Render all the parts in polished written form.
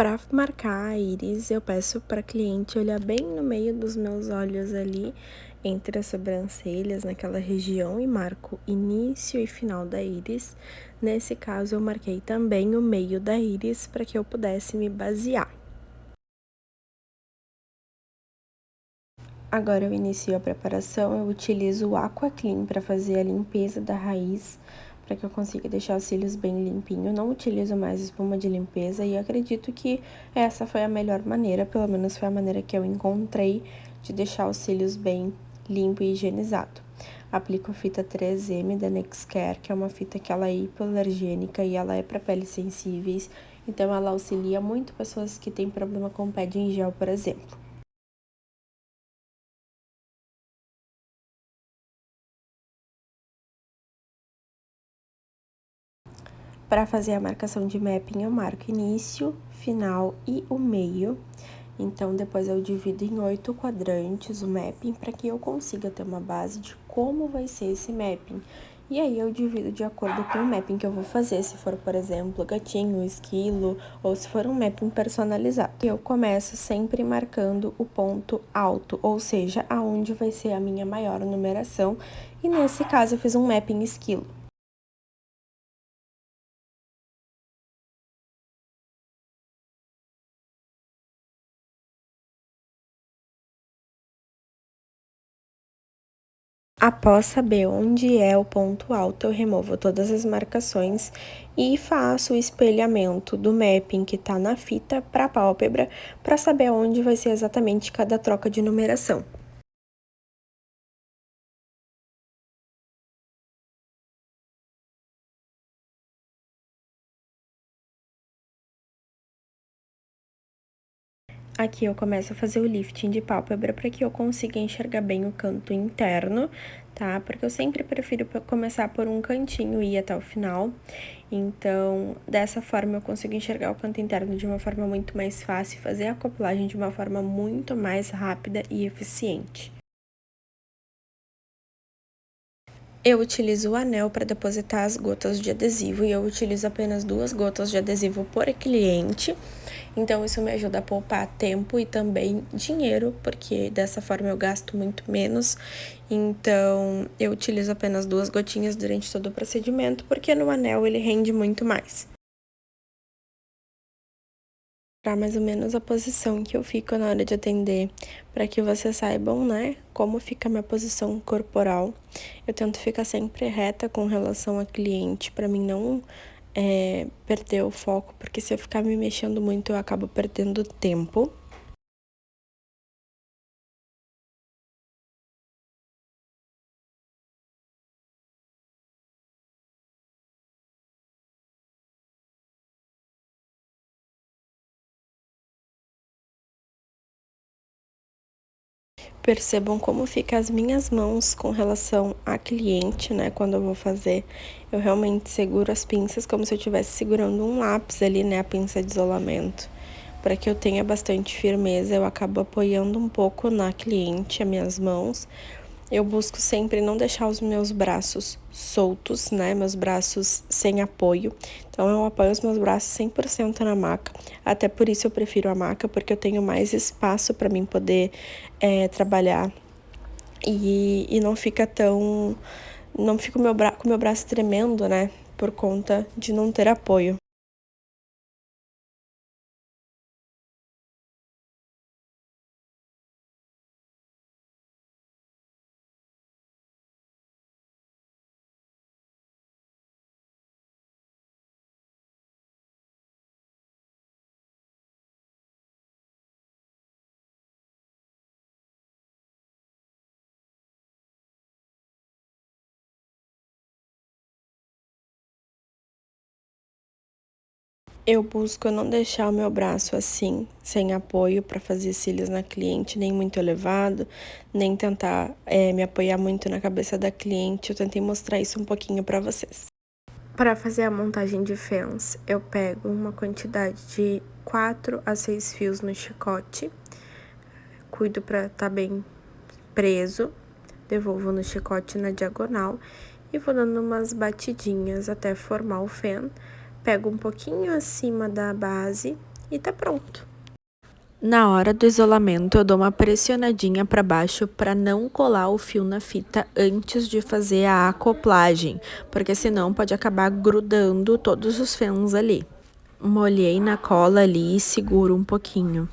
Para marcar a íris, eu peço para a cliente olhar bem no meio dos meus olhos ali, entre as sobrancelhas, naquela região, e marco início e final da íris. Nesse caso, eu marquei também o meio da íris para que eu pudesse me basear. Agora eu inicio a preparação, eu utilizo o Aqua Clean para fazer a limpeza da raiz, para que eu consiga deixar os cílios bem limpinho. Não utilizo mais espuma de limpeza e acredito que essa foi a melhor maneira, pelo menos foi a maneira que eu encontrei de deixar os cílios bem limpo e higienizado. Aplico a fita 3M da Nexcare, que é uma fita que ela é hipoalergênica e ela é para peles sensíveis, então ela auxilia muito pessoas que têm problema com pele em gel, por exemplo. Para fazer a marcação de mapping, eu marco início, final e o meio. Então, depois eu divido em 8 quadrantes o mapping para que eu consiga ter uma base de como vai ser esse mapping. E aí eu divido de acordo com o mapping que eu vou fazer, se for, por exemplo, gatinho, esquilo, ou se for um mapping personalizado. Eu começo sempre marcando o ponto alto, ou seja, aonde vai ser a minha maior numeração. E nesse caso eu fiz um mapping esquilo. Após saber onde é o ponto alto, eu removo todas as marcações e faço o espelhamento do mapping que tá na fita para a pálpebra, para saber onde vai ser exatamente cada troca de numeração. Aqui eu começo a fazer o lifting de pálpebra para que eu consiga enxergar bem o canto interno, tá? Porque eu sempre prefiro começar por um cantinho e ir até o final. Então, dessa forma eu consigo enxergar o canto interno de uma forma muito mais fácil, fazer a acoplagem de uma forma muito mais rápida e eficiente. Eu utilizo o anel para depositar as gotas de adesivo e eu utilizo apenas 2 gotas de adesivo por cliente. Então, isso me ajuda a poupar tempo e também dinheiro, porque dessa forma eu gasto muito menos. Então, eu utilizo apenas 2 gotinhas durante todo o procedimento, porque no anel ele rende muito mais. Para mais ou menos a posição que eu fico na hora de atender, para que vocês saibam, né, como fica a minha posição corporal. Eu tento ficar sempre reta com relação a cliente, para mim não perder o foco, porque se eu ficar me mexendo muito, eu acabo perdendo tempo. Percebam como fica as minhas mãos com relação a cliente, né? Quando eu vou fazer, eu realmente seguro as pinças como se eu estivesse segurando um lápis ali, né? A pinça de isolamento. Para que eu tenha bastante firmeza, eu acabo apoiando um pouco na cliente, as minhas mãos. Eu busco sempre não deixar os meus braços soltos, né? Meus braços sem apoio. Então, eu apoio os meus braços 100% na maca. Até por isso eu prefiro a maca, porque eu tenho mais espaço para mim poder trabalhar. E não fica tão... Não fica com o meu braço tremendo, né? Por conta de não ter apoio. Eu busco não deixar o meu braço assim, sem apoio para fazer cílios na cliente, nem muito elevado, nem tentar me apoiar muito na cabeça da cliente. Eu tentei mostrar isso um pouquinho para vocês. Para fazer a montagem de fãs, eu pego uma quantidade de 4 a 6 fios no chicote, cuido para estar bem preso, devolvo no chicote na diagonal e vou dando umas batidinhas até formar o fã. Pego um pouquinho acima da base e tá pronto. Na hora do isolamento, eu dou uma pressionadinha para baixo para não colar o fio na fita antes de fazer a acoplagem, porque senão pode acabar grudando todos os fios ali. Molhei na cola ali e seguro um pouquinho.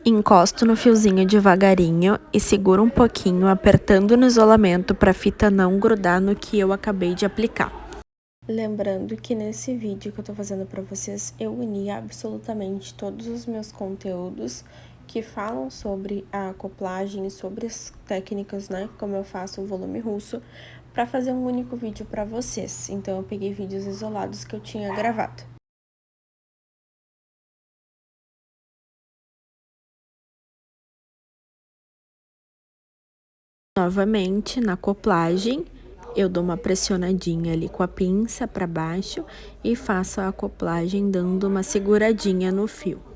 Encosto no fiozinho devagarinho e seguro um pouquinho, apertando no isolamento para a fita não grudar no que eu acabei de aplicar. Lembrando que nesse vídeo que eu tô fazendo pra vocês, eu uni absolutamente todos os meus conteúdos que falam sobre a acoplagem e sobre as técnicas, né, como eu faço o volume russo, pra fazer um único vídeo pra vocês. Então, eu peguei vídeos isolados que eu tinha gravado. Novamente, na acoplagem, eu dou uma pressionadinha ali com a pinça para baixo e faço a acoplagem dando uma seguradinha no fio.